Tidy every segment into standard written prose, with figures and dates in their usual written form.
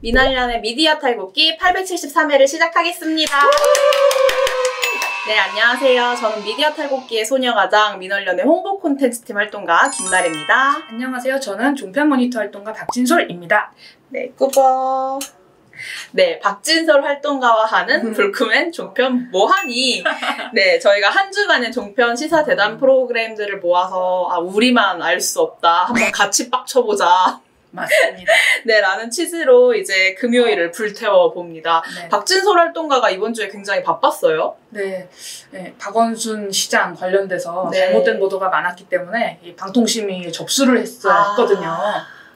민원련의 미디어 탈곡기 873회를 시작하겠습니다. 네, 안녕하세요. 저는 미디어 탈곡기의 소녀가장 민원련의 홍보 콘텐츠팀 활동가 김나래입니다. 안녕하세요. 저는 종편 모니터 활동가 박진솔입니다. 네, 꾸벅. 네, 박진솔 활동가와 하는 불크맨 종편 뭐하니? 네, 저희가 한 주간의 종편 시사 대담 프로그램들을 모아서 우리만 알 수 없다. 한번 같이 빡쳐보자. 맞습니다. 네, 라는 취지로 이제 금요일을 불태워 봅니다. 네. 박진솔 활동가가 이번 주에 굉장히 바빴어요. 네, 박원순 시장 관련돼서 네. 잘못된 보도가 많았기 때문에 이 방통심이 접수를 했거든요.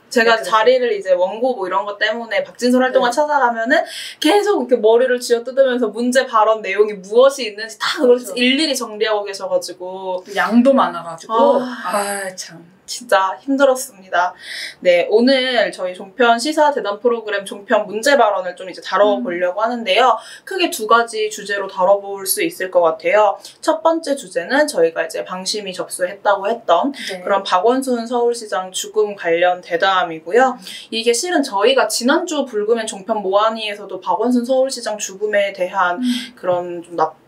제가 네, 자리를 이제 원고 뭐 이런 것 때문에 박진솔 활동가 찾아가면은 계속 이렇게 머리를 쥐어 뜯으면서 문제 발언 내용이 무엇이 있는지 다 그걸 일일이 정리하고 계셔가지고 양도 많아가지고 참. 진짜 힘들었습니다. 네, 오늘 저희 종편 시사 대담 프로그램 종편 문제 발언을 좀 이제 다뤄보려고 하는데요. 크게 두 가지 주제로 다뤄볼 수 있을 것 같아요. 첫 번째 주제는 저희가 이제 방심이 접수했다고 했던 그런 박원순 서울시장 죽음 관련 대담이고요. 이게 실은 저희가 지난주 불금엔 종편 모하니에서도 박원순 서울시장 죽음에 대한 그런 좀 나쁜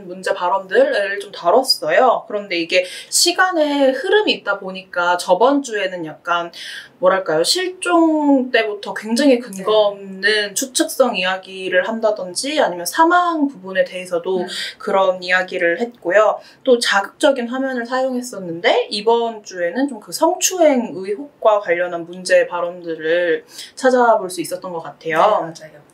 문제 발언들을 좀 다뤘어요. 그런데 이게 시간의 흐름이 있다 보니까 저번 주에는 약간 뭐랄까요, 실종 때부터 굉장히 근거 없는 추측성 이야기를 한다든지 아니면 사망 부분에 대해서도 그런 이야기를 했고요. 또 자극적인 화면을 사용했었는데 이번 주에는 좀 그 성추행 의혹과 관련한 문제 발언들을 찾아볼 수 있었던 것 같아요. 네, 맞아요.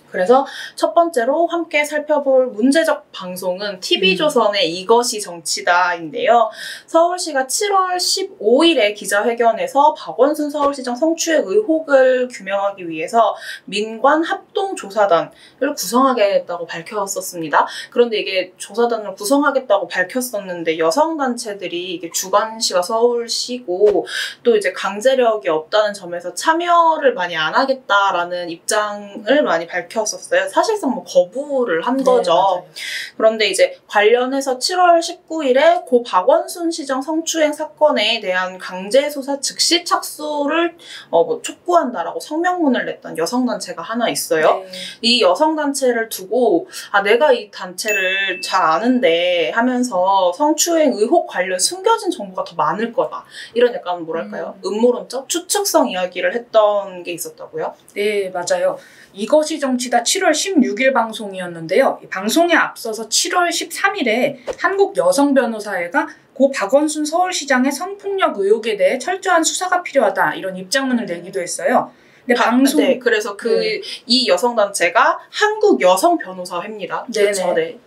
그래서 첫 번째로 함께 살펴볼 문제적 방송은 TV조선의 이것이 정치다인데요. 서울시가 7월 15일에 기자회견에서 박원순 서울시장 성추행 의혹을 규명하기 위해서 민관 합동조사단을 구성하겠다고 밝혔었습니다. 그런데 이게 조사단을 구성하겠다고 밝혔었는데 여성단체들이 이게 주관시가 서울시고 또 이제 강제력이 없다는 점에서 참여를 많이 안 하겠다라는 입장을 많이 밝혔었어요. 사실상 뭐 거부를 한 거죠. 맞아요. 그런데 이제 관련해서 7월 19일에 고 박원순 시장 성추행 사건에 대한 강제 수사 즉시 착수를 촉구한다라고 성명문을 냈던 여성단체가 하나 있어요. 네. 이 여성단체를 두고 내가 이 단체를 잘 아는데 하면서 성추행 의혹 관련 숨겨진 정보가 더 많을 거다. 이런 약간 뭐랄까요? 음모론적 추측성 이야기를 했던 게 있었다고요? 네, 맞아요. 이것이 정치다 7월 16일 방송이었는데요. 이 방송에 앞서서 7월 13일에 한국여성변호사회가 고 박원순 서울시장의 성폭력 의혹에 대해 철저한 수사가 필요하다 이런 입장문을 내기도 했어요. 근데 네, 그래서 이 여성단체가 한국여성변호사회입니다. 그렇죠, 네.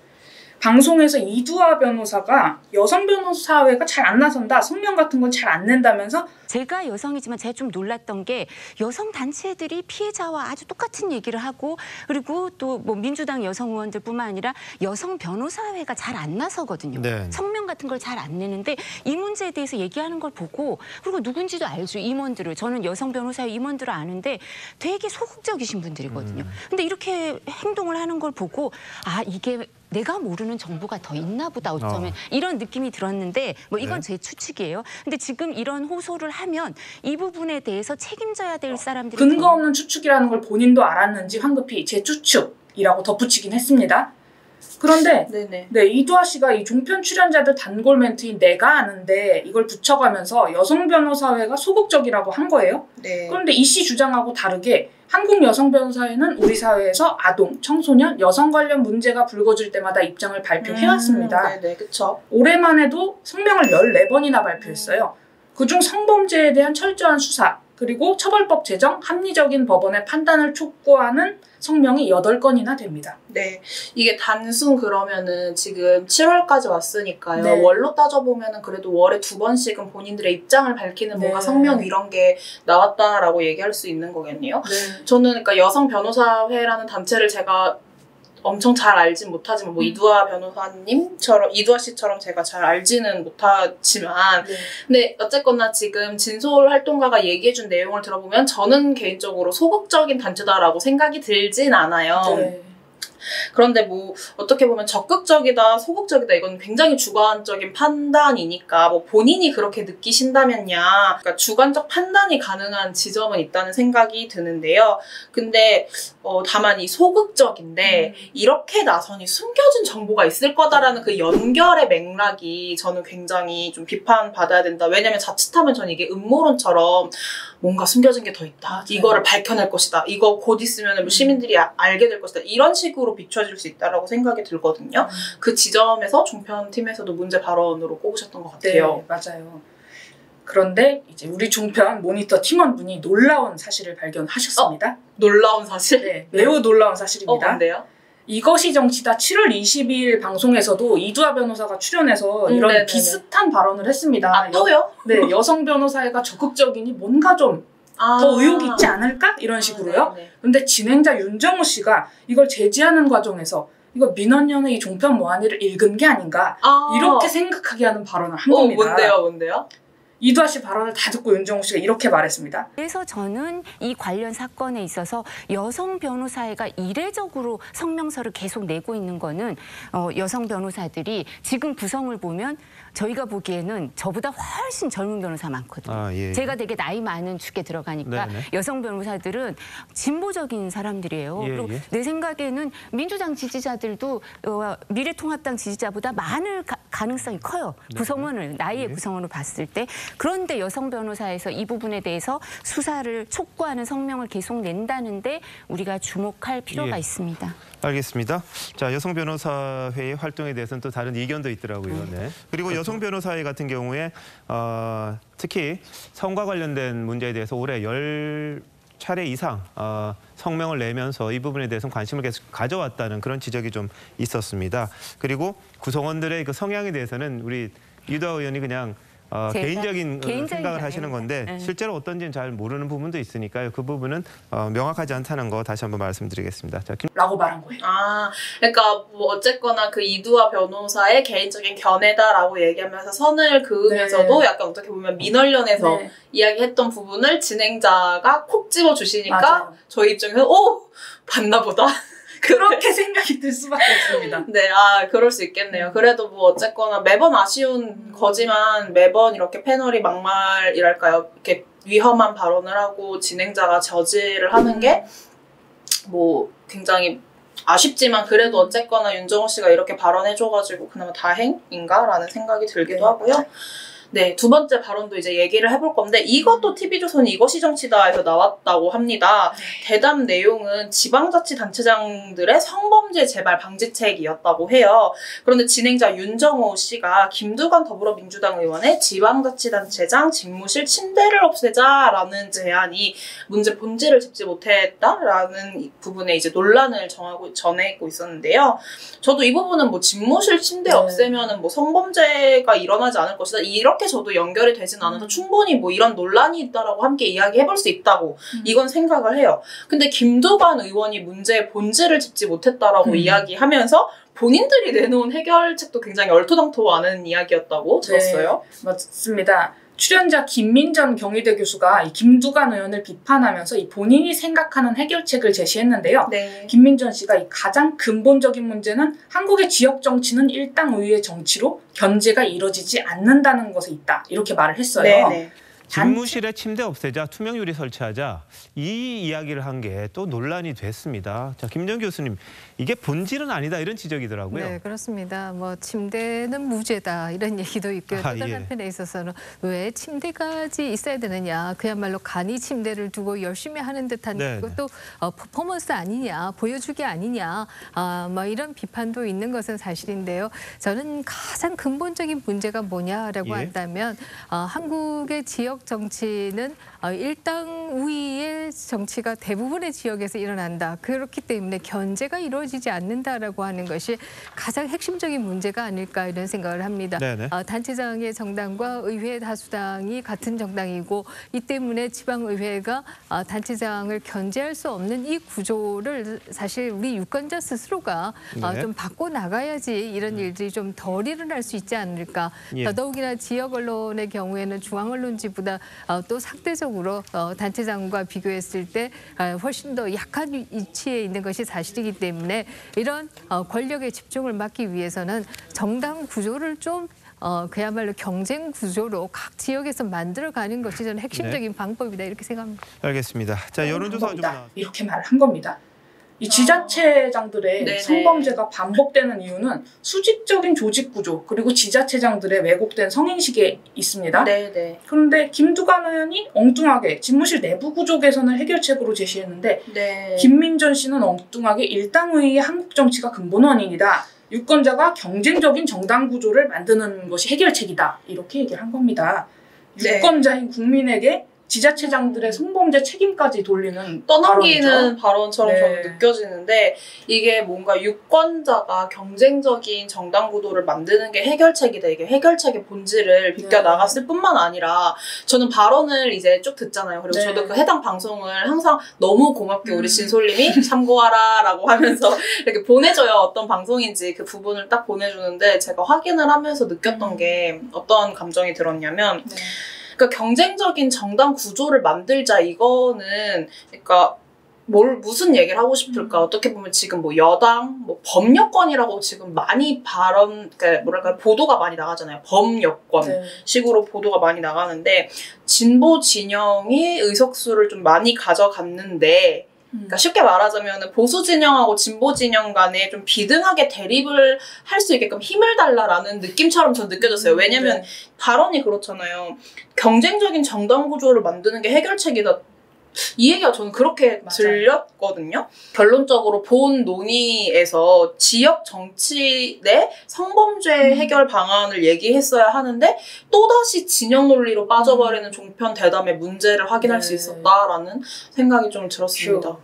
방송에서 이두아 변호사가 여성 변호사회가 잘 안 나선다, 성명 같은 건 잘 안 낸다면서 제가 여성이지만 제가 좀 놀랐던 게 여성 단체들이 피해자와 아주 똑같은 얘기를 하고 그리고 또 뭐 민주당 여성 의원들뿐만 아니라 여성 변호사회가 잘 안 나서거든요. 네. 성명 같은 걸 잘 안 내는데 이 문제에 대해서 얘기하는 걸 보고 그리고 누군지도 알죠. 임원들을. 저는 여성 변호사회 임원들을 아는데 되게 소극적이신 분들이거든요. 근데 이렇게 행동을 하는 걸 보고 이게 내가 모르는 정보가 더 있나 보다 어쩌면 이런 느낌이 들었는데 뭐 이건 제 추측이에요. 근데 지금 이런 호소를 하면 이 부분에 대해서 책임져야 될 사람들이 근거 없는 추측이라는 걸 본인도 알았는지 황급히 제 추측이라고 덧붙이긴 했습니다. 그런데 이두아 씨가 이 종편 출연자들 단골 멘트인 내가 아는데 이걸 붙여가면서 여성 변호사회가 소극적이라고 한 거예요. 네. 그런데 이 씨 주장하고 다르게 한국여성변호사회는 우리 사회에서 아동, 청소년, 여성 관련 문제가 불거질 때마다 입장을 발표해왔습니다. 네네, 그쵸. 올해만 해도 성명을 14번이나 발표했어요. 그중 성범죄에 대한 철저한 수사, 그리고 처벌법 제정, 합리적인 법원의 판단을 촉구하는 성명이 8건이나 됩니다. 네. 이게 단순 그러면은 지금 7월까지 왔으니까요. 월로 따져보면은 그래도 월에 2번씩은 본인들의 입장을 밝히는 뭔가 성명 이런 게 나왔다라고 얘기할 수 있는 거겠네요. 저는 그러니까 여성 변호사회라는 단체를 제가 엄청 잘 알진 못하지만 뭐 이두아 변호사님처럼 이두아 씨처럼 제가 잘 알지는 못하지만 근데 어쨌거나 지금 진솔 활동가가 얘기해준 내용을 들어보면 저는 개인적으로 소극적인 단체다라고 생각이 들진 않아요. 그런데 뭐 어떻게 보면 적극적이다, 소극적이다 이건 굉장히 주관적인 판단이니까 뭐 본인이 그렇게 느끼신다면야 그러니까 주관적 판단이 가능한 지점은 있다는 생각이 드는데요. 근데 다만 이 소극적인데 이렇게 나선이 숨겨진 정보가 있을 거다라는 그 연결의 맥락이 저는 굉장히 좀 비판받아야 된다. 왜냐면 자칫하면 저는 이게 음모론처럼 뭔가 숨겨진 게 더 있다. 맞아요. 이거를 밝혀낼 것이다. 이거 곧 있으면 시민들이 알게 될 것이다. 이런 식으로 비춰질 수 있다라고 생각이 들거든요. 그 지점에서 종편팀에서도 문제 발언으로 꼽으셨던 것 같아요. 네, 맞아요. 그런데 이제 우리 종편 모니터 팀원분이 놀라운 사실을 발견하셨습니다. 놀라운 사실? 네, 매우 놀라운 사실입니다. 뭔데요? 이것이 정치다 7월 22일 방송에서도 이두아 변호사가 출연해서 이런 네네네. 비슷한 발언을 했습니다. 또요? 네, 여성 변호사회가 적극적이니 뭔가 좀 더 의혹이 있지 않을까? 이런 식으로요. 근데 진행자 윤정우 씨가 이걸 제지하는 과정에서 이거 민원연의 이 종편 모한이를 읽은 게 아닌가 이렇게 생각하게 하는 발언을 한 겁니다. 뭔데요? 이두아 씨 발언을 다 듣고 윤정우 씨가 이렇게 말했습니다. 그래서 저는 이 관련 사건에 있어서 여성 변호사회가 이례적으로 성명서를 계속 내고 있는 거는 여성 변호사들이 지금 구성을 보면 저희가 보기에는 저보다 훨씬 젊은 변호사 많거든요. 예. 제가 되게 나이 많은 축에 들어가니까 네네. 여성 변호사들은 진보적인 사람들이에요. 예, 그리고 예. 내 생각에는 민주당 지지자들도 미래통합당 지지자보다 많을 가능성이 커요. 구성원을 나이의 구성원을 봤을 때. 그런데 여성 변호사에서 이 부분에 대해서 수사를 촉구하는 성명을 계속 낸다는데 우리가 주목할 필요가 있습니다. 알겠습니다. 자, 여성 변호사회의 활동에 대해서는 또 다른 이견도 있더라고요. 네. 그리고 여성 변호사회 같은 경우에 특히 성과 관련된 문제에 대해서 올해 10차례 이상 성명을 내면서 이 부분에 대해서는 관심을 계속 가져왔다는 그런 지적이 좀 있었습니다. 그리고 구성원들의 그 성향에 대해서는 우리 이두아 의원이 그냥 개인적인 생각을 하시는 건데 실제로 어떤지는 잘 모르는 부분도 있으니까요. 그 부분은 명확하지 않다는 거 다시 한번 말씀드리겠습니다. 자, 라고 말한 거예요. 그러니까 뭐 어쨌거나 그 이두아 변호사의 개인적인 견해다라고 얘기하면서 선을 그으면서도 약간 어떻게 보면 민원련에서 이야기했던 부분을 진행자가 콕 집어주시니까 저희 입장에서 봤나 보다. 그렇게 생각이 들 수밖에 없습니다. 네, 그럴 수 있겠네요. 그래도 뭐 어쨌거나 매번 아쉬운 거지만 매번 이렇게 패널이 막말이랄까요? 이렇게 위험한 발언을 하고 진행자가 저지를 하는 게 뭐 굉장히 아쉽지만 그래도 어쨌거나 윤정우 씨가 이렇게 발언해줘가지고 그나마 다행인가라는 생각이 들기도 하고요. 네, 두 번째 발언도 이제 얘기를 해볼 건데 이것도 TV조선이 이것이 정치다에서 나왔다고 합니다. 대담 내용은 지방자치단체장들의 성범죄 재발 방지책이었다고 해요. 그런데 진행자 윤정호 씨가 김두관 더불어민주당 의원의 지방자치단체장 집무실 침대를 없애자라는 제안이 문제 본질을 짚지 못했다라는 부분에 이제 논란을 전해고 있었는데요. 저도 이 부분은 뭐 집무실 침대 없애면은 뭐 성범죄가 일어나지 않을 것이다. 이렇게 저도 연결이 되진 않아서 충분히 뭐 이런 논란이 있다라고 함께 이야기해볼 수 있다고 이건 생각을 해요. 근데 김두관 의원이 문제의 본질을 짚지 못했다라고 이야기하면서 본인들이 내놓은 해결책도 굉장히 얼토당토하는 이야기였다고 들었어요. 맞습니다. 출연자 김민전 경희대 교수가 이 김두관 의원을 비판하면서 이 본인이 생각하는 해결책을 제시했는데요. 김민전 씨가 이 가장 근본적인 문제는 한국의 지역 정치는 일당 의회 정치로 견제가 이루어지지 않는다는 것에 있다. 이렇게 말을 했어요. 집무실에 침대 없애자, 투명유리 설치하자 이 이야기를 한 게 또 논란이 됐습니다. 자, 김정 교수님, 이게 본질은 아니다 이런 지적이더라고요. 네, 그렇습니다. 뭐 침대는 무죄다 이런 얘기도 있고요. 또 다른 한편에 있어서는 왜 침대까지 있어야 되느냐, 그야말로 간이 침대를 두고 열심히 하는 듯한 그것도 퍼포먼스 아니냐, 보여주기 아니냐, 뭐 이런 비판도 있는 것은 사실인데요. 저는 가장 근본적인 문제가 뭐냐라고 한다면 한국의 지역 정치는 일당 우위의 정치가 대부분의 지역에서 일어난다. 그렇기 때문에 견제가 이루어지지 않는다라고 하는 것이 가장 핵심적인 문제가 아닐까 이런 생각을 합니다. 단체장의 정당과 의회 다수당이 같은 정당이고 이 때문에 지방의회가 단체장을 견제할 수 없는 이 구조를 사실 우리 유권자 스스로가 좀 바꿔나가야지 이런 일들이 좀 덜 일어날 수 있지 않을까. 더더욱이나 지역 언론의 경우에는 중앙 언론지보다 그보다 또 상대적으로 단체장과 비교했을 때 훨씬 더 약한 위치에 있는 것이 사실이기 때문에 이런 권력의 집중을 막기 위해서는 정당 구조를 좀 그야말로 경쟁 구조로 각 지역에서 만들어가는 것이 저는 핵심적인 방법이다 이렇게 생각합니다. 알겠습니다. 자, 여론조사가 좀 이렇게 말을 한 겁니다. 이 지자체장들의 네네. 성범죄가 반복되는 이유는 수직적인 조직 구조 그리고 지자체장들의 왜곡된 성인식에 있습니다. 네네. 그런데 김두관 의원이 엉뚱하게 집무실 내부 구조 개선을 해결책으로 제시했는데 네. 김민전 씨는 엉뚱하게 일당의회의 한국 정치가 근본 원인이다. 유권자가 경쟁적인 정당 구조를 만드는 것이 해결책이다. 이렇게 얘기를 한 겁니다. 네. 유권자인 국민에게 지자체장들의 성범죄 책임까지 돌리는 떠넘기는 발언처럼 네. 저는 느껴지는데 이게 뭔가 유권자가 경쟁적인 정당 구도를 만드는 게 해결책이다. 이게 해결책의 본질을 비껴나갔을 뿐만 아니라 저는 발언을 이제 쭉 듣잖아요. 그리고 네. 저도 그 해당 방송을 항상 너무 고맙게 우리 진솔님이 참고하라 라고 하면서 이렇게 보내줘요. 어떤 방송인지 그 부분을 딱 보내주는데 제가 확인을 하면서 느꼈던 게 어떤 감정이 들었냐면 네. 그러니까 경쟁적인 정당 구조를 만들자 이거는 그러니까 무슨 얘기를 하고 싶을까? 어떻게 보면 지금 뭐 여당, 뭐 범여권이라고 지금 많이 그러니까 뭐랄까 보도가 많이 나가잖아요. 범여권 네. 식으로 보도가 많이 나가는데 진보 진영이 의석수를 좀 많이 가져갔는데 그러니까 쉽게 말하자면 보수 진영하고 진보 진영 간에 좀 비등하게 대립을 할 수 있게끔 힘을 달라라는 느낌처럼 저는 느껴졌어요. 왜냐면 발언이 그렇잖아요. 경쟁적인 정당 구조를 만드는 게 해결책이다. 이 얘기가 저는 그렇게 맞아요. 들렸거든요. 결론적으로 본 논의에서 지역 정치 내 성범죄 해결 방안을 얘기했어야 하는데 또다시 진영 논리로 빠져버리는 종편 대담의 문제를 확인할 수 있었다라는 생각이 좀 들었습니다.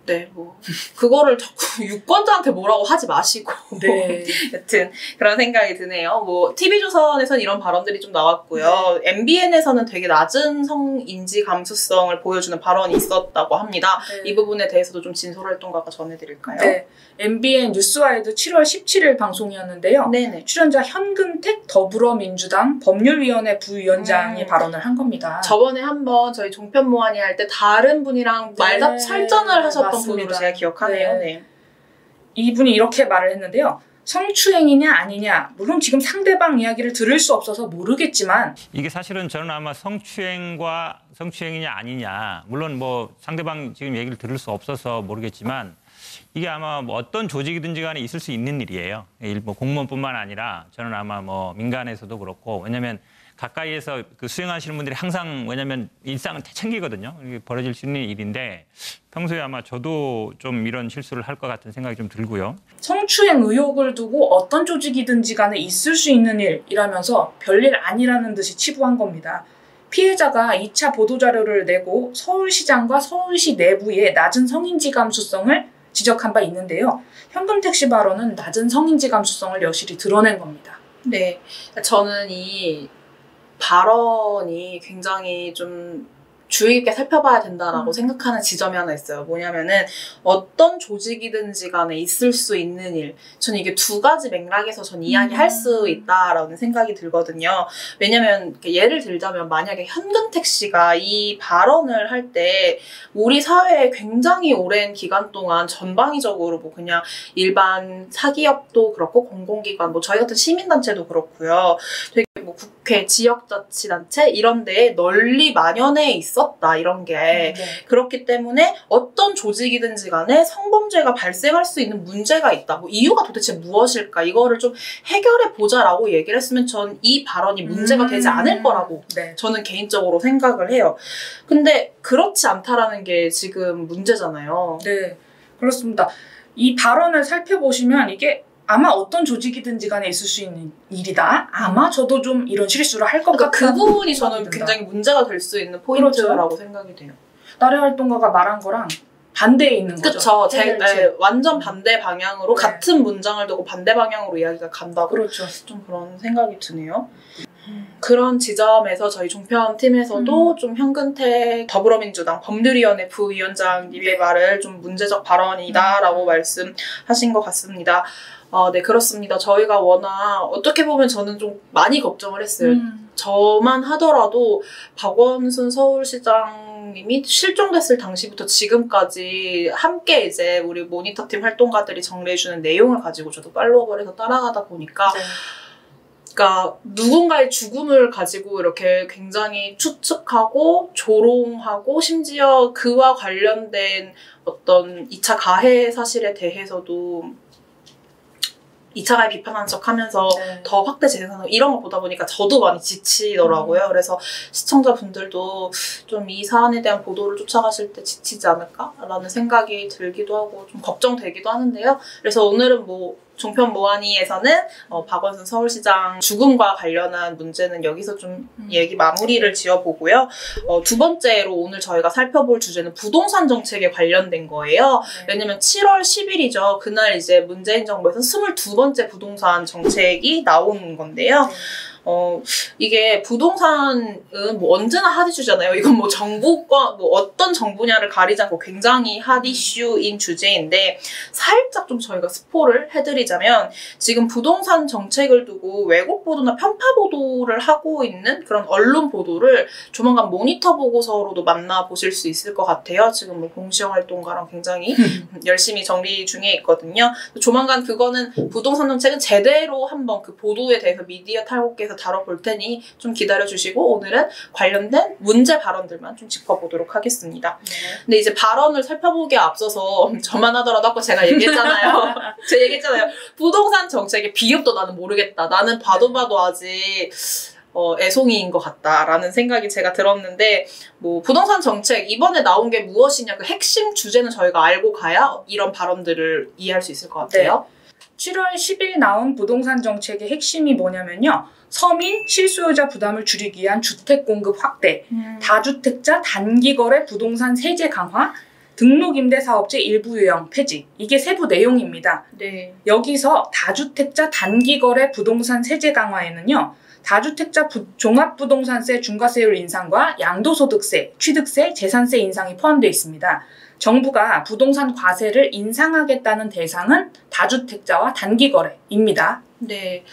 네, 뭐 그거를 자꾸 유권자한테 뭐라고 하지 마시고 네. 여튼 그런 생각이 드네요. 뭐 TV조선에서는 이런 발언들이 좀 나왔고요. MBN에서는 되게 낮은 성인지 감수성을 보여주는 발언이 있었다고 합니다. 네. 이 부분에 대해서도 좀 진솔활동가가 전해드릴까요? 네. MBN 뉴스와이드 7월 17일 방송이었는데요. 네네. 출연자 현근택 더불어민주당 법률위원회 부위원장이 발언을 한 겁니다. 저번에 한번 저희 종편 모아니 할 때 다른 분이랑 말답 설전을 하셨던 맞습니다. 분으로 제가 기억하네요. 네. 이분이 이렇게 말을 했는데요. 성추행이냐 아니냐 물론 지금 상대방 이야기를 들을 수 없어서 모르겠지만 이게 사실은 저는 아마 성추행이냐 아니냐 물론 뭐 상대방 지금 얘기를 들을 수 없어서 모르겠지만 이게 아마 뭐 어떤 조직이든지 간에 있을 수 있는 일이에요. 뭐 공무원뿐만 아니라 저는 아마 뭐 민간에서도 그렇고 왜냐하면 가까이에서 그 수행하시는 분들이 항상 왜냐하면 일상을 다 챙기거든요. 이게 벌어질 수 있는 일인데 평소에 아마 저도 좀 이런 실수를 할 것 같은 생각이 좀 들고요. 성추행 의혹을 두고 어떤 조직이든지 간에 있을 수 있는 일이라면서 별일 아니라는 듯이 치부한 겁니다. 피해자가 2차 보도자료를 내고 서울시장과 서울시 내부의 낮은 성인지 감수성을 지적한 바 있는데요. 현근택 씨 발언은 낮은 성인지 감수성을 여실히 드러낸 겁니다. 네. 저는 이 발언이 굉장히 좀 주의 깊게 살펴봐야 된다라고 생각하는 지점이 하나 있어요. 뭐냐면은 어떤 조직이든지 간에 있을 수 있는 일. 저는 이게 두 가지 맥락에서 전 이야기할 수 있다라는 생각이 들거든요. 왜냐면 예를 들자면 만약에 현근택 씨가 이 발언을 할 때 우리 사회에 굉장히 오랜 기간 동안 전방위적으로 뭐 그냥 일반 사기업도 그렇고 공공기관 뭐 저희 같은 시민단체도 그렇고요. 되게 뭐 국회, 지역자치단체 이런 데에 널리 만연해 있었다 이런 게 그렇기 때문에 어떤 조직이든지 간에 성범죄가 발생할 수 있는 문제가 있다. 뭐 이유가 도대체 무엇일까 이거를 좀 해결해 보자라고 얘기를 했으면 전 이 발언이 문제가 되지 않을 거라고 저는 개인적으로 생각을 해요. 근데 그렇지 않다라는 게 지금 문제잖아요. 네, 그렇습니다. 이 발언을 살펴보시면 이게 아마 어떤 조직이든지 간에 있을 수 있는 일이다. 아마 저도 좀 이런 실수를 할 것 같다. 그 부분이 저는 굉장히 문제가 될 수 있는 포인트라고 그렇죠. 생각이 돼요. 나래 활동가가 말한 거랑 반대에 있는 거죠. 그쵸. 완전 반대 방향으로 같은 문장을 두고 반대 방향으로 이야기가 간다고 그렇죠. 좀 그런 생각이 드네요. 그런 지점에서 저희 종편팀에서도 좀 현근택 더불어민주당 법률위원회 부위원장님의 말을 좀 문제적 발언이다라고 말씀하신 것 같습니다. 네, 그렇습니다. 저희가 워낙 어떻게 보면 저는 좀 많이 걱정을 했어요. 저만 하더라도 박원순 서울시장님이 실종됐을 당시부터 지금까지 함께 이제 우리 모니터팀 활동가들이 정리해주는 내용을 가지고 저도 팔로우업을 해서 따라가다 보니까 그러니까 누군가의 죽음을 가지고 이렇게 굉장히 추측하고 조롱하고 심지어 그와 관련된 어떤 2차 가해 사실에 대해서도 2차 가해 비판하는 척 하면서 더 확대 재생산하고 이런 거 보다 보니까 저도 많이 지치더라고요. 그래서 시청자분들도 좀 이 사안에 대한 보도를 쫓아가실 때 지치지 않을까라는 생각이 들기도 하고 좀 걱정되기도 하는데요. 그래서 오늘은 뭐 종편 모하니에서는 박원순 서울시장 죽음과 관련한 문제는 여기서 좀 얘기 마무리를 지어보고요. 두 번째로 오늘 저희가 살펴볼 주제는 부동산 정책에 관련된 거예요. 왜냐면 7월 10일이죠. 그날 이제 문재인 정부에서 22번째 부동산 정책이 나오는 건데요. 이게 부동산은 뭐 언제나 핫 이슈잖아요. 이건 뭐 정부과 뭐 어떤 정부냐를 가리지 않고 굉장히 핫 이슈인 주제인데 살짝 좀 저희가 스포를 해드리자면 지금 부동산 정책을 두고 왜곡 보도나 편파 보도를 하고 있는 그런 언론 보도를 조만간 모니터 보고서로도 만나보실 수 있을 것 같아요. 지금 뭐 공시영 활동가랑 굉장히 열심히 정리 중에 있거든요. 조만간 그거는 부동산 정책은 제대로 한번 그 보도에 대해서 미디어 탈곡해서 다뤄볼 테니 좀 기다려주시고 오늘은 관련된 문제 발언들만 좀 짚어보도록 하겠습니다. 근데 이제 발언을 살펴보기에 앞서서 저만 하더라도 아까 제가 얘기했잖아요. 제가 얘기했잖아요. 부동산 정책의 비읍도 나는 모르겠다. 나는 봐도 아직 애송이인 것 같다라는 생각이 제가 들었는데 뭐 부동산 정책 이번에 나온 게 무엇이냐 그 핵심 주제는 저희가 알고 가야 이런 발언들을 이해할 수 있을 것 같아요. 7월 10일 나온 부동산 정책의 핵심이 뭐냐면요. 서민 실수요자 부담을 줄이기 위한 주택 공급 확대, 다주택자 단기거래 부동산 세제 강화, 등록임대사업체 일부 유형 폐지. 이게 세부 내용입니다. 네. 여기서 다주택자 단기거래 부동산 세제 강화에는요. 다주택자 종합부동산세 중과세율 인상과 양도소득세, 취득세, 재산세 인상이 포함되어 있습니다. 정부가 부동산 과세를 인상하겠다는 대상은 다주택자와 단기거래입니다. 네.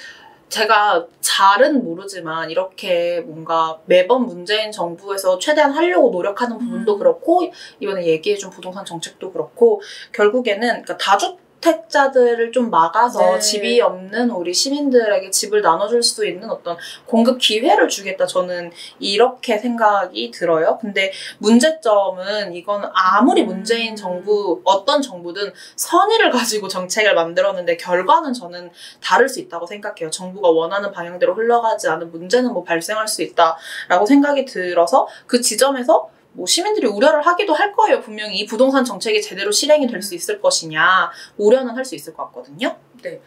제가 잘은 모르지만 이렇게 뭔가 매번 문재인 정부에서 최대한 하려고 노력하는 부분도 그렇고 이번에 얘기해준 부동산 정책도 그렇고 결국에는 그러니까 다주택자들을 좀 막아서 집이 없는 우리 시민들에게 집을 나눠줄 수 있는 어떤 공급 기회를 주겠다 저는 이렇게 생각이 들어요. 근데 문제점은 이건 아무리 문재인 정부 어떤 정부든 선의를 가지고 정책을 만들었는데 결과는 저는 다를 수 있다고 생각해요. 정부가 원하는 방향대로 흘러가지 않은 문제는 뭐 발생할 수 있다라고 생각이 들어서 그 지점에서 뭐 시민들이 우려를 하기도 할 거예요. 분명히 이 부동산 정책이 제대로 실행이 될 수 있을 것이냐 우려는 할 수 있을 것 같거든요. 네.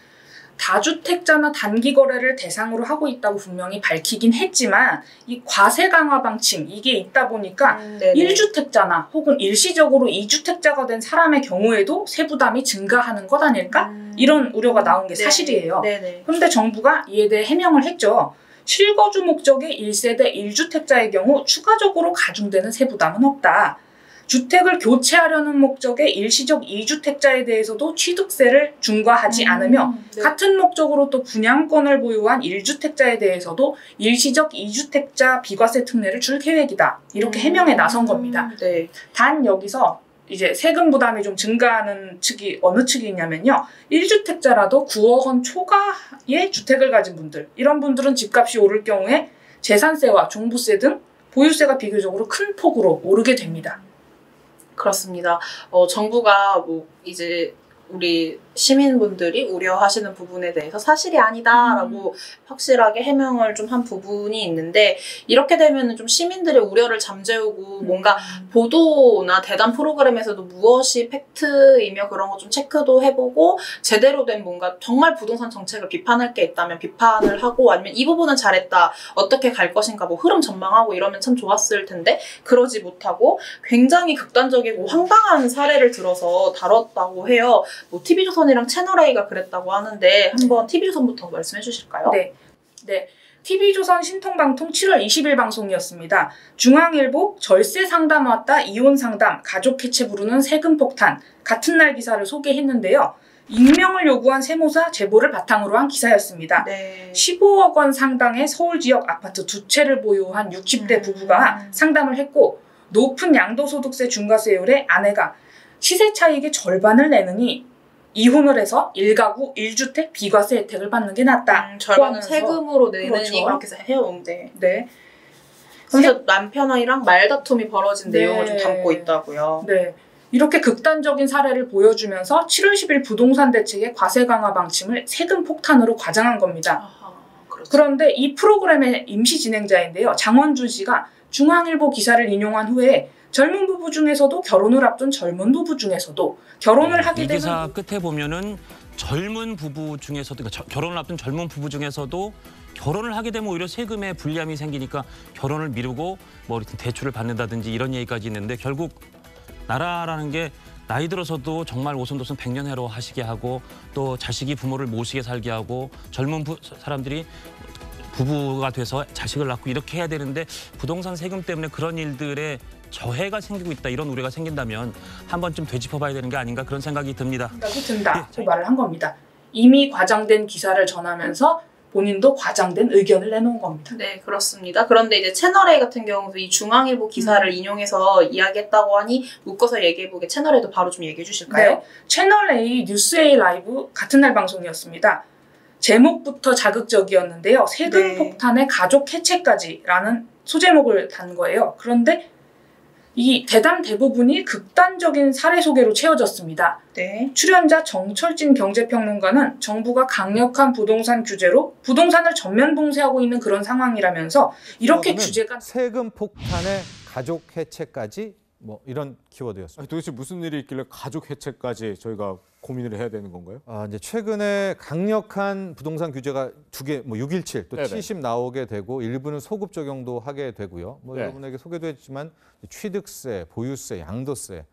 다주택자나 단기거래를 대상으로 하고 있다고 분명히 밝히긴 했지만 이 과세 강화 방침 이게 있다 보니까 1주택자나 혹은 일시적으로 2주택자가 된 사람의 경우에도 세부담이 증가하는 것 아닐까? 이런 우려가 나온 게 사실이에요. 그런데 정부가 이에 대해 해명을 했죠. 실거주 목적의 1세대 1주택자의 경우 추가적으로 가중되는 세부담은 없다. 주택을 교체하려는 목적의 일시적 2주택자에 대해서도 취득세를 중과하지 않으며 같은 목적으로 또 분양권을 보유한 1주택자에 대해서도 일시적 2주택자 비과세 특례를 줄 계획이다. 이렇게 해명에 나선 겁니다. 단 여기서 이제 세금 부담이 좀 증가하는 측이 어느 측이냐면요. 1주택자라도 9억 원 초과의 주택을 가진 분들 이런 분들은 집값이 오를 경우에 재산세와 종부세 등 보유세가 비교적으로 큰 폭으로 오르게 됩니다. 그렇습니다. 정부가 뭐 이제 우리 시민분들이 우려하시는 부분에 대해서 사실이 아니다라고 확실하게 해명을 좀 한 부분이 있는데 이렇게 되면 좀 시민들의 우려를 잠재우고 뭔가 보도나 대담 프로그램에서도 무엇이 팩트이며 그런 거 좀 체크도 해보고 제대로 된 뭔가 정말 부동산 정책을 비판할 게 있다면 비판을 하고 아니면 이 부분은 잘했다 어떻게 갈 것인가 뭐 흐름 전망하고 이러면 참 좋았을 텐데 그러지 못하고 굉장히 극단적이고 황당한 사례를 들어서 다뤘다고 해요. 뭐 TV조선이랑 채널A가 그랬다고 하는데 한번 TV조선부터 말씀해 주실까요? 네. TV조선 신통방통 7월 20일 방송이었습니다. 중앙일보 절세 상담 왔다 이혼 상담 가족 해체 부르는 세금 폭탄 같은 날 기사를 소개했는데요. 익명을 요구한 세무사 제보를 바탕으로 한 기사였습니다. 네. 15억 원 상당의 서울 지역 아파트 2채를 보유한 60대 부부가 상담을 했고 높은 양도소득세 중과세율에 아내가 시세 차익의 절반을 내느니 이혼을 해서 1가구 1주택 비과세 혜택을 받는 게 낫다. 절반은 세금으로 내느니 그렇죠. 그렇게 해오는데. 네. 그래서 남편이랑 말다툼이 벌어진 내용을 좀 담고 있다고요. 네. 이렇게 극단적인 사례를 보여주면서 7월 10일 부동산 대책의 과세 강화 방침을 세금 폭탄으로 과장한 겁니다. 아하, 그렇죠. 그런데 이 프로그램의 임시 진행자인데요. 장원준 씨가 중앙일보 기사를 인용한 후에 젊은 부부 중에서도 결혼을 앞둔 젊은 부부 중에서도 결혼을 하게 되면 이 기사 끝에 보면은 젊은 부부 중에서도 그러니까 결혼을 앞둔 젊은 부부 중에서도 결혼을 하게 되면 오히려 세금에 불리함이 생기니까 결혼을 미루고 뭐 이렇게 대출을 받는다든지 이런 얘기까지 있는데 결국 나라라는 게 나이 들어서도 정말 오손도손 백년해로 하시게 하고 또 자식이 부모를 모시게 살게 하고 젊은 사람들이 부부가 돼서 자식을 낳고 이렇게 해야 되는데 부동산 세금 때문에 그런 일들에 저해가 생기고 있다 이런 우려가 생긴다면 한 번쯤 되짚어봐야 되는 게 아닌가 그런 생각이 듭니다. 든다. 그 말을 한 겁니다. 이미 과장된 기사를 전하면서 본인도 과장된 의견을 내놓은 겁니다. 네, 그렇습니다. 그런데 이제 채널A 같은 경우도 이 중앙일보 기사를 인용해서 이야기했다고 하니 묶어서 얘기해보게 채널A도 바로 좀 얘기해 주실까요? 네, 채널A 뉴스A 라이브 같은 날 방송이었습니다. 제목부터 자극적이었는데요. 세금 폭탄에 가족 해체까지라는 소제목을 단 거예요. 그런데 이 대담 대부분이 극단적인 사례 소개로 채워졌습니다. 네. 출연자 정철진 경제평론가는 정부가 강력한 부동산 규제로 부동산을 전면 봉쇄하고 있는 그런 상황이라면서 이렇게 규제가 세금 폭탄에 가족 해체까지 뭐 이런 키워드였습니다. 도대체 무슨 일이 있길래 가족 해체까지 저희가 고민을 해야 되는 건가요? 이제 최근에 강력한 부동산 규제가 2개, 뭐 617, 또 70 나오게 되고 일부는 소급 적용도 하게 되고요. 뭐 여러분에게 소개도 했지만 취득세, 보유세, 양도세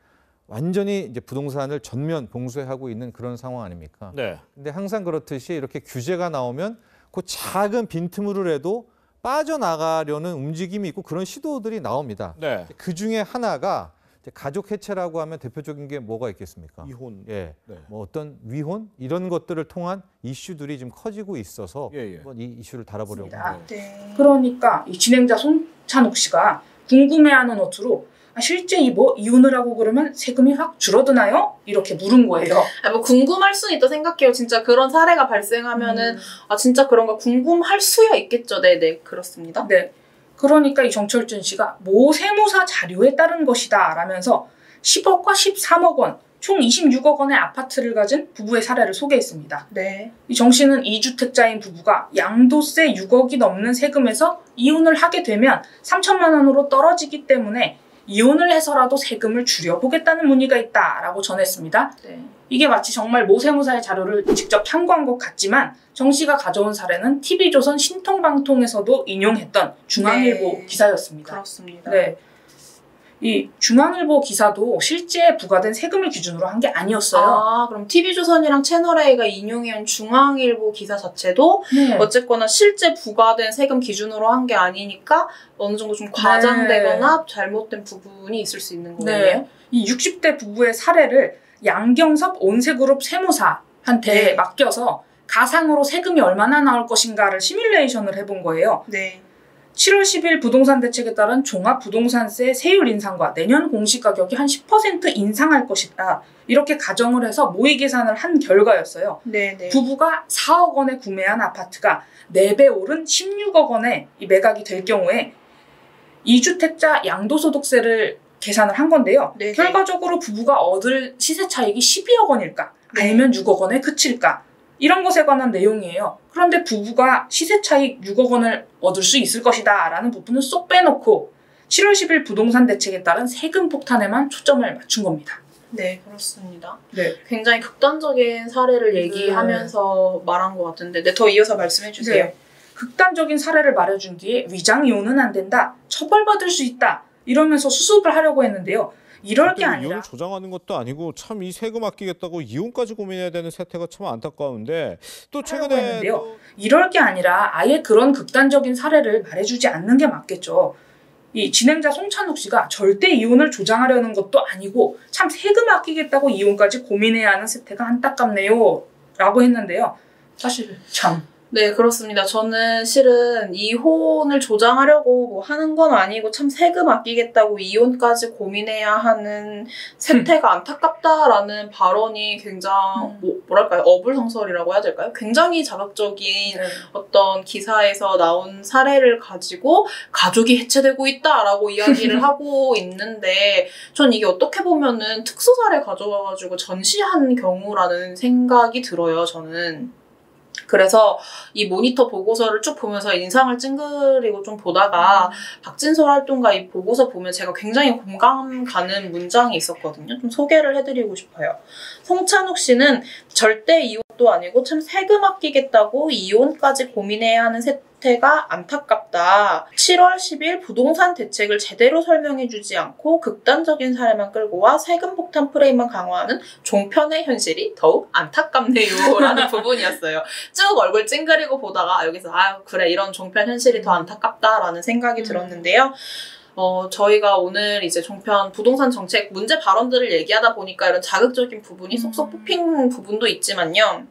완전히 이제 부동산을 전면 봉쇄하고 있는 그런 상황 아닙니까? 네. 근데 항상 그렇듯이 이렇게 규제가 나오면 그 작은 빈틈으로라도 빠져나가려는 움직임이 있고 그런 시도들이 나옵니다. 네. 그 중에 하나가 가족 해체라고 하면 대표적인 게 뭐가 있겠습니까? 이혼. 예. 네. 뭐 어떤 위혼 이런 것들을 통한 이슈들이 좀 커지고 있어서 예. 한번 이 이슈를 다뤄보려고 합니다. 네. 그러니까 이 진행자 손찬욱 씨가 궁금해하는 어투로 실제 이혼을 하고 그러면 세금이 확 줄어드나요? 이렇게 물은 거예요. 뭐 궁금할 수는 있다 생각해요. 진짜 그런 사례가 발생하면은 진짜 그런가 궁금할 수야 있겠죠. 네네 그렇습니다. 네. 그러니까 이 정철준 씨가 모 세무사 자료에 따른 것이다 라면서 10억과 13억 원, 총 26억 원의 아파트를 가진 부부의 사례를 소개했습니다. 네. 이 정 씨는 2주택자인 부부가 양도세 6억이 넘는 세금에서 이혼을 하게 되면 3천만 원으로 떨어지기 때문에 이혼을 해서라도 세금을 줄여보겠다는 문의가 있다라고 전했습니다. 네. 이게 마치 정말 모 세무사의 자료를 직접 탐구한 것 같지만 정 씨가 가져온 사례는 TV조선 신통방통에서도 인용했던 중앙일보 기사였습니다. 그렇습니다. 네. 이 중앙일보 기사도 실제 부과된 세금을 기준으로 한 게 아니었어요. 그럼 TV조선이랑 채널A가 인용해온 중앙일보 기사 자체도 네. 어쨌거나 실제 부과된 세금 기준으로 한 게 아니니까 어느 정도 좀 과장되거나 잘못된 부분이 있을 수 있는 거네요. 네. 이 60대 부부의 사례를 양경섭 온세그룹 세무사한테 맡겨서 가상으로 세금이 얼마나 나올 것인가를 시뮬레이션을 해본 거예요. 네. 7월 10일 부동산 대책에 따른 종합부동산세 세율 인상과 내년 공시가격이 한 10% 인상할 것이다. 이렇게 가정을 해서 모의 계산을 한 결과였어요. 네네. 부부가 4억 원에 구매한 아파트가 4배 오른 16억 원에 매각이 될 경우에 2주택자 양도소득세를 계산을 한 건데요. 네네. 결과적으로 부부가 얻을 시세 차익이 12억 원일까? 아니면 6억 원에 그칠까? 이런 것에 관한 내용이에요. 그런데 부부가 시세 차익 6억 원을 얻을 수 있을 것이다 라는 부분은 쏙 빼놓고 7월 10일 부동산 대책에 따른 세금 폭탄에만 초점을 맞춘 겁니다. 네, 그렇습니다. 네. 굉장히 극단적인 사례를 얘기하면서 말한 것 같은데 더 이어서 말씀해 주세요. 네. 극단적인 사례를 말해준 뒤에 위장 이혼은 안 된다, 처벌받을 수 있다 이러면서 수습을 하려고 했는데요. 이럴 게 아니라 이혼을 조장하는 것도 아니고 참 이 세금 아끼겠다고 이혼까지 고민해야 되는 세태가 참 안타까운데 또 최근에 이럴 게 아니라 아예 그런 극단적인 사례를 말해주지 않는 게 맞겠죠. 이 진행자 송찬욱 씨가 절대 이혼을 조장하려는 것도 아니고 참 세금 아끼겠다고 이혼까지 고민해야 하는 세태가 안타깝네요. 라고 했는데요. 사실 참. 네, 그렇습니다. 저는 실은 이혼을 조장하려고 뭐 하는 건 아니고 참 세금 아끼겠다고 이혼까지 고민해야 하는 세태가 안타깝다라는 발언이 굉장히 뭐랄까요? 어불성설이라고 해야 될까요? 굉장히 자극적인 어떤 기사에서 나온 사례를 가지고 가족이 해체되고 있다라고 이야기를 하고 있는데 전 이게 어떻게 보면은 특수사례 가져와가지고 전시한 경우라는 생각이 들어요, 저는. 그래서 이 모니터 보고서를 쭉 보면서 인상을 찡그리고 좀 보다가 박진솔 활동가 이 보고서 보면 제가 굉장히 공감 가는 문장이 있었거든요. 좀 소개를 해드리고 싶어요. 송찬욱 씨는 절대 이혼도 아니고 참 세금 아끼겠다고 이혼까지 고민해야 하는 세태가 안타깝다. 7월 10일 부동산 대책을 제대로 설명해주지 않고 극단적인 사례만 끌고 와 세금 폭탄 프레임만 강화하는 종편의 현실이 더욱 안타깝네요. 라는 부분이었어요. 쭉 얼굴 찡그리고 보다가 여기서 아유 그래 이런 종편 현실이 더 안타깝다라는 생각이 들었는데요. 저희가 오늘 이제 종편 부동산 정책 문제 발언들을 얘기하다 보니까 이런 자극적인 부분이 쏙쏙 뽑힌 부분도 있지만요.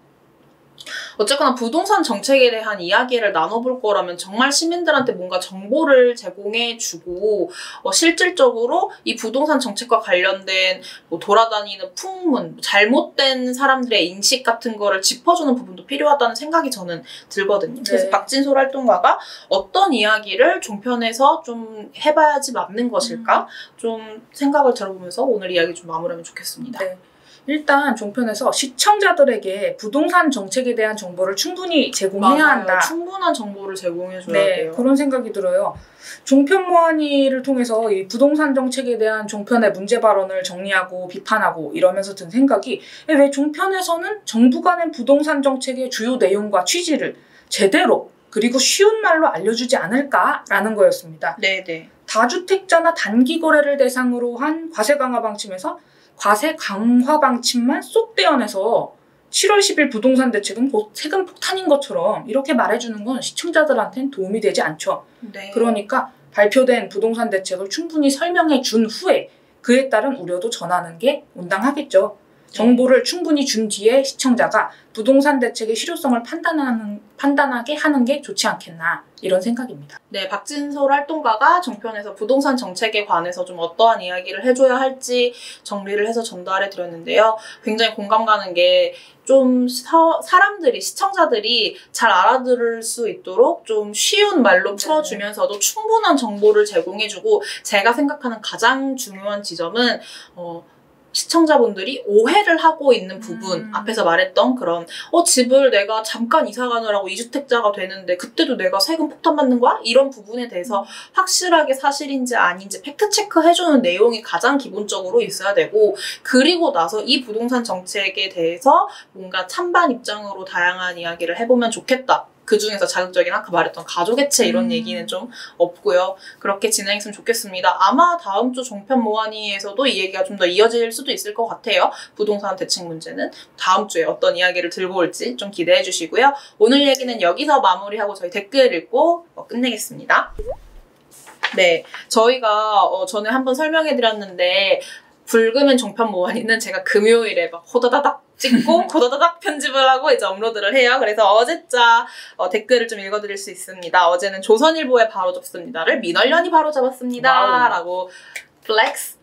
어쨌거나 부동산 정책에 대한 이야기를 나눠볼 거라면 정말 시민들한테 뭔가 정보를 제공해주고 실질적으로 이 부동산 정책과 관련된 뭐 돌아다니는 풍문, 잘못된 사람들의 인식 같은 거를 짚어주는 부분도 필요하다는 생각이 저는 들거든요. 그래서 네. 박진솔 활동가가 어떤 이야기를 종편에서 좀 해봐야지 맞는 것일까? 좀 생각을 들어보면서 오늘 이야기 좀 마무리하면 좋겠습니다. 네. 일단 종편에서 시청자들에게 부동산 정책에 대한 정보를 충분히 제공해야 맞아요. 한다. 충분한 정보를 제공해줘야 네, 돼요. 그런 생각이 들어요. 종편 모안이를 통해서 이 부동산 정책에 대한 종편의 문제 발언을 정리하고 비판하고 이러면서 든 생각이 왜 종편에서는 정부가 낸 부동산 정책의 주요 내용과 취지를 제대로 그리고 쉬운 말로 알려주지 않을까라는 거였습니다. 네네. 다주택자나 단기 거래를 대상으로 한 과세 강화 방침에서 과세 강화 방침만 쏙 떼어내서 7월 10일 부동산 대책은 세금 폭탄인 것처럼 이렇게 말해주는 건 시청자들한테는 도움이 되지 않죠. 네. 그러니까 발표된 부동산 대책을 충분히 설명해 준 후에 그에 따른 우려도 전하는 게 온당하겠죠. 정보를 충분히 준 뒤에 시청자가 부동산 대책의 실효성을 판단하게 하는 게 좋지 않겠나 이런 생각입니다. 네, 박진솔 활동가가 종편에서 부동산 정책에 관해서 좀 어떠한 이야기를 해줘야 할지 정리를 해서 전달해 드렸는데요. 굉장히 공감 가는 게 좀 사람들이, 시청자들이 잘 알아들을 수 있도록 좀 쉬운 말로 풀어주면서도 충분한 정보를 제공해주고 제가 생각하는 가장 중요한 지점은 시청자분들이 오해를 하고 있는 부분 앞에서 말했던 그런 집을 내가 잠깐 이사 가느라고 2주택자가 되는데 그때도 내가 세금 폭탄 받는 거야? 이런 부분에 대해서 확실하게 사실인지 아닌지 팩트체크 해주는 내용이 가장 기본적으로 있어야 되고 그리고 나서 이 부동산 정책에 대해서 뭔가 찬반 입장으로 다양한 이야기를 해보면 좋겠다. 그중에서 자극적인 아까 말했던 가족 해체 이런 얘기는 좀 없고요. 그렇게 진행했으면 좋겠습니다. 아마 다음 주 종편 모안이에서도 이 얘기가 좀 더 이어질 수도 있을 것 같아요. 부동산 대책 문제는 다음 주에 어떤 이야기를 들고 올지 좀 기대해 주시고요. 오늘 얘기는 여기서 마무리하고 저희 댓글 읽고 끝내겠습니다. 네, 저희가 전에 한번 설명해 드렸는데 불금은 종편 모안이는 제가 금요일에 막 호다다닥 찍고 호다다닥 편집을 하고 이제 업로드를 해요. 그래서 어제자 댓글을 좀 읽어드릴 수 있습니다. 어제는 조선일보에 바로 접습니다를 민얼련이 바로 잡았습니다. 와우. 라고 플렉스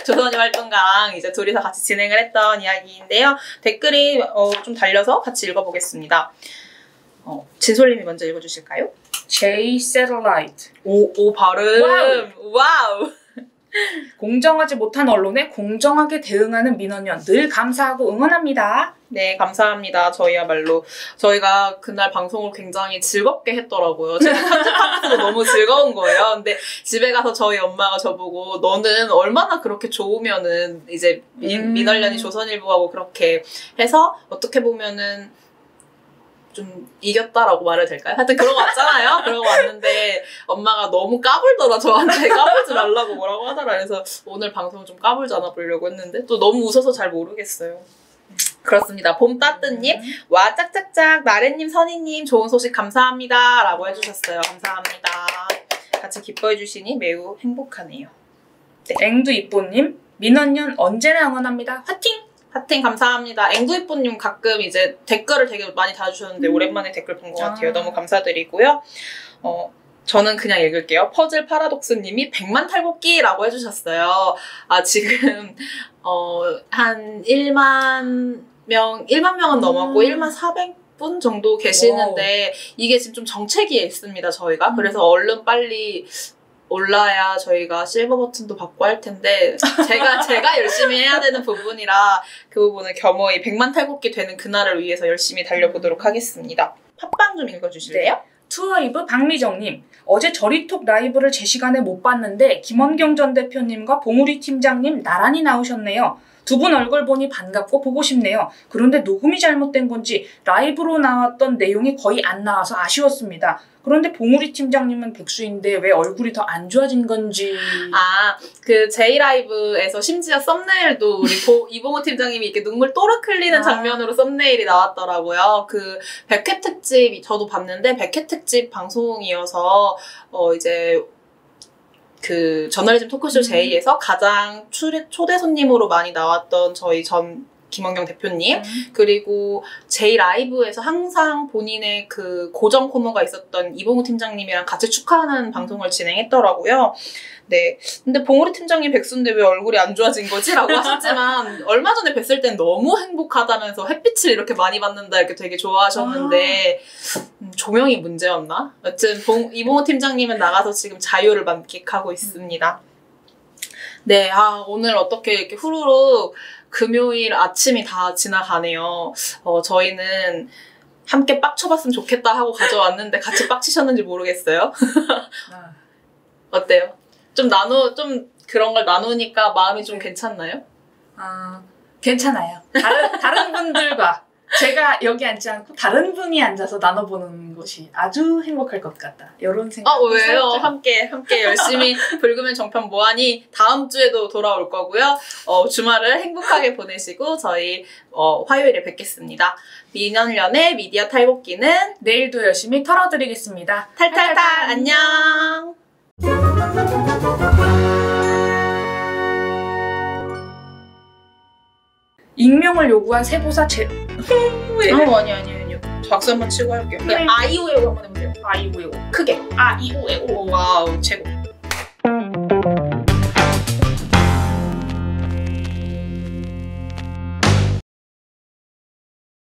조선일 활동가랑 이제 둘이서 같이 진행을 했던 이야기인데요. 댓글이 좀 달려서 같이 읽어보겠습니다. 진솔님이 먼저 읽어주실까요? J Satellite. 오 발음. 와우. 공정하지 못한 언론에 공정하게 대응하는 민원연 늘 감사하고 응원합니다. 네, 감사합니다. 저희가 그날 방송을 굉장히 즐겁게 했더라고요. 제가 편집하면서도 너무 즐거운 거예요. 근데 집에 가서 저희 엄마가 저보고 너는 얼마나 그렇게 좋으면은 이제 민원연이 조선일보하고 그렇게 해서 어떻게 보면은 좀 이겼다라고 말해도 될까요? 하여튼 그런 거 왔잖아요. 그런 거 왔는데 엄마가 너무 까불더라. 저한테 까불지 말라고 뭐라고 하더라. 그래서 오늘 방송 좀 까불지 않아 보려고 했는데 또 너무 웃어서 잘 모르겠어요. 그렇습니다. 봄따뜻님, 와 짝짝짝 나래님, 선희님 좋은 소식 감사합니다 라고 해주셨어요. 감사합니다. 같이 기뻐해 주시니 매우 행복하네요. 네. 앵두이뽀님, 민원년 언제나 응원합니다. 화팅! 화팅 감사합니다. 앵두이뽀님 가끔 이제 댓글을 되게 많이 달아주셨는데 오랜만에 댓글 본 것 같아요. 너무 감사드리고요. 저는 그냥 읽을게요. 퍼즐 파라독스님이 100만 탈곡기라고 해주셨어요. 지금 한 1만 명은 넘었고 1만 400분 정도 계시는데 이게 지금 좀 정체기에 있습니다. 저희가. 그래서 얼른 빨리 올라야 저희가 실버 버튼도 받고 할 텐데 제가 열심히 해야 되는 부분이라 그 부분을 겸허히 100만 탈곡기 되는 그날을 위해서 열심히 달려보도록 하겠습니다. 팟빵 좀 읽어주실래요? 네. 투어이브 박미정님, 어제 저리톡 라이브를 제 시간에 못 봤는데 김원경 전 대표님과 봉우리 팀장님 나란히 나오셨네요. 두 분 얼굴 보니 반갑고 보고 싶네요. 그런데 녹음이 잘못된 건지 라이브로 나왔던 내용이 거의 안 나와서 아쉬웠습니다. 그런데 봉우리 팀장님은 백수인데 왜 얼굴이 더 안 좋아진 건지. 그 제이라이브에서 심지어 썸네일도 우리 이봉호 팀장님이 이렇게 눈물 또르륵 흘리는 장면으로 썸네일이 나왔더라고요. 그 100회 특집 저도 봤는데 100회 특집 방송이어서 이제 그 저널리즘 토크쇼 제이에서 가장 초대 손님으로 많이 나왔던 저희 전 김원경 대표님 그리고 제이라이브에서 항상 본인의 그 고정 코너가 있었던 이봉우 팀장님이랑 같이 축하하는 방송을 진행했더라고요. 네. 근데 봉우리 팀장님 백수인데 왜 얼굴이 안 좋아진 거지? 라고 하셨지만 얼마 전에 뵀을 땐 너무 행복하다면서 햇빛을 이렇게 많이 받는다 이렇게 되게 좋아하셨는데 조명이 문제였나? 여튼 이봉우 팀장님은 나가서 지금 자유를 만끽하고 있습니다. 네. 오늘 어떻게 이렇게 후루룩 금요일 아침이 다 지나가네요. 저희는 함께 빡쳐봤으면 좋겠다 하고 가져왔는데 같이 빡치셨는지 모르겠어요. 어때요? 좀 그런 걸 나누니까 마음이 좀 괜찮나요? 괜찮아요. 다른 분들과 제가 여기 앉지 않고 다른 분이 앉아서 나눠보는 것이 아주 행복할 것 같다. 이런 생각. 왜요? 함께 열심히 불금엔 정편 뭐하니 다음 주에도 돌아올 거고요. 주말을 행복하게 보내시고 저희 화요일에 뵙겠습니다. 민원련의 미디어 탈곡기는 내일도 열심히 털어드리겠습니다. 탈탈탈 안녕. 익명을 요구한 세보사 아니요. 박수 한번 치고 할게요. 그냥 아이오에오 한번 해보세요. 아이오에오. 크게. 아이오에오. 와우, 최고.